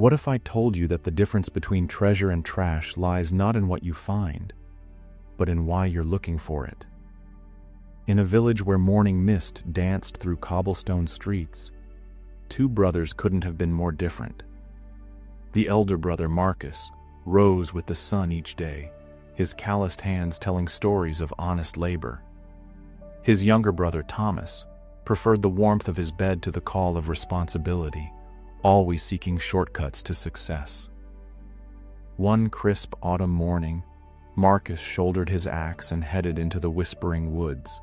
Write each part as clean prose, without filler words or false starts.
What if I told you that the difference between treasure and trash lies not in what you find, but in why you're looking for it? In a village where morning mist danced through cobblestone streets, two brothers couldn't have been more different. The elder brother, Marcus, rose with the sun each day, his calloused hands telling stories of honest labor. His younger brother, Thomas, preferred the warmth of his bed to the call of responsibility, always seeking shortcuts to success. One crisp autumn morning, Marcus shouldered his axe and headed into the whispering woods.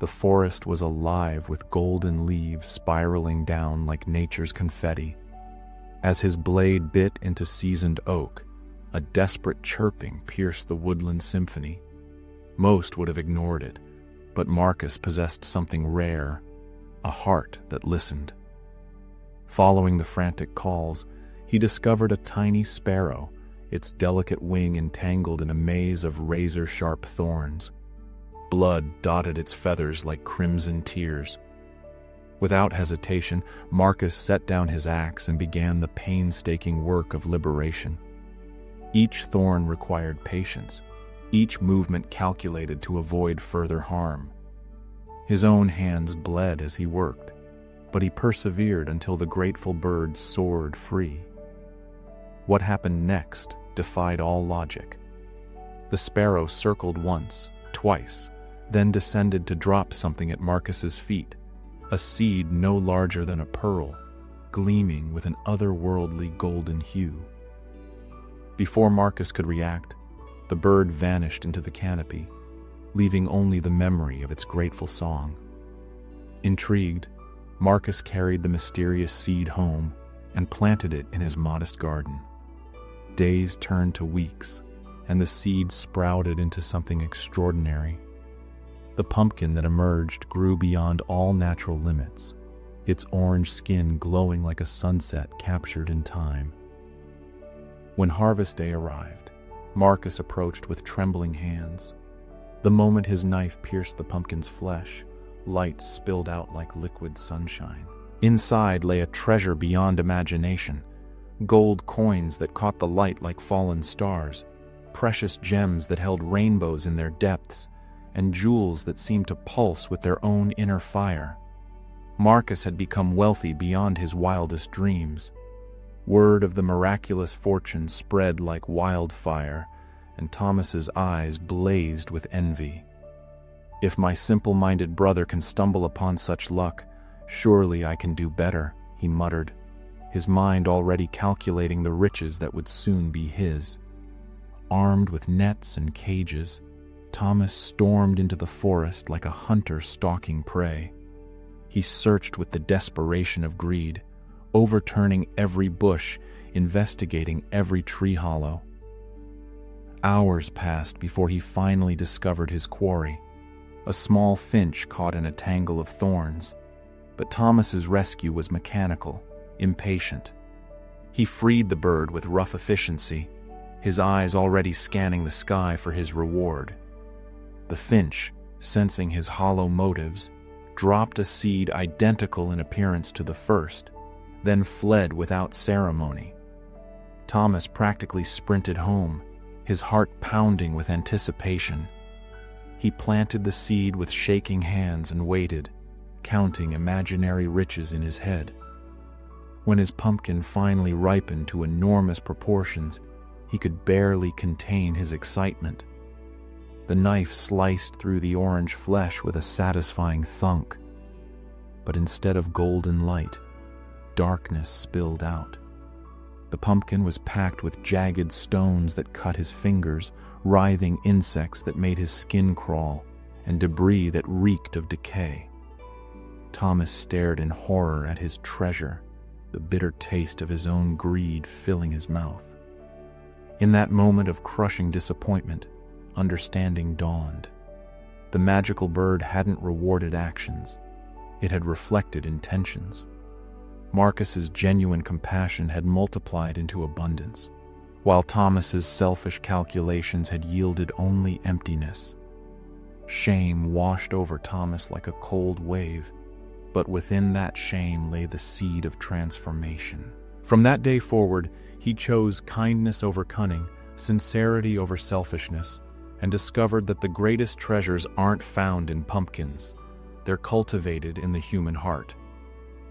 The forest was alive with golden leaves spiraling down like nature's confetti. As his blade bit into seasoned oak, a desperate chirping pierced the woodland symphony. Most would have ignored it, but Marcus possessed something rare, a heart that listened. Following the frantic calls, he discovered a tiny sparrow, its delicate wing entangled in a maze of razor-sharp thorns. Blood dotted its feathers like crimson tears. Without hesitation, Marcus set down his axe and began the painstaking work of liberation. Each thorn required patience, each movement calculated to avoid further harm. His own hands bled as he worked, but he persevered until the grateful bird soared free. What happened next defied all logic. The sparrow circled once, twice, then descended to drop something at Marcus's feet, a seed no larger than a pearl, gleaming with an otherworldly golden hue. Before Marcus could react, the bird vanished into the canopy, leaving only the memory of its grateful song. Intrigued, Marcus carried the mysterious seed home and planted it in his modest garden. Days turned to weeks, and the seed sprouted into something extraordinary. The pumpkin that emerged grew beyond all natural limits, its orange skin glowing like a sunset captured in time. When harvest day arrived, Marcus approached with trembling hands. The moment his knife pierced the pumpkin's flesh, light spilled out like liquid sunshine. Inside lay a treasure beyond imagination, gold coins that caught the light like fallen stars, precious gems that held rainbows in their depths, and jewels that seemed to pulse with their own inner fire. Marcus had become wealthy beyond his wildest dreams. Word of the miraculous fortune spread like wildfire, and Thomas's eyes blazed with envy. If my simple-minded brother can stumble upon such luck, surely I can do better, he muttered, his mind already calculating the riches that would soon be his. Armed with nets and cages, Thomas stormed into the forest like a hunter stalking prey. He searched with the desperation of greed, overturning every bush, investigating every tree hollow. Hours passed before he finally discovered his quarry, a small finch caught in a tangle of thorns. But Thomas's rescue was mechanical, impatient. He freed the bird with rough efficiency, his eyes already scanning the sky for his reward. The finch, sensing his hollow motives, dropped a seed identical in appearance to the first, then fled without ceremony. Thomas practically sprinted home, his heart pounding with anticipation. He planted the seed with shaking hands and waited, counting imaginary riches in his head. When his pumpkin finally ripened to enormous proportions, he could barely contain his excitement. The knife sliced through the orange flesh with a satisfying thunk. But instead of golden light, darkness spilled out. The pumpkin was packed with jagged stones that cut his fingers, writhing insects that made his skin crawl, and debris that reeked of decay. Thomas stared in horror at his treasure, the bitter taste of his own greed filling his mouth. In that moment of crushing disappointment, understanding dawned. The magical bird hadn't rewarded actions. It had reflected intentions. Marcus's genuine compassion had multiplied into abundance, while Thomas's selfish calculations had yielded only emptiness. Shame washed over Thomas like a cold wave, but within that shame lay the seed of transformation. From that day forward, he chose kindness over cunning, sincerity over selfishness, and discovered that the greatest treasures aren't found in pumpkins. They're cultivated in the human heart.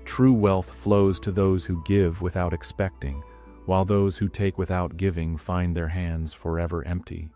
True wealth flows to those who give without expecting, while those who take without giving find their hands forever empty.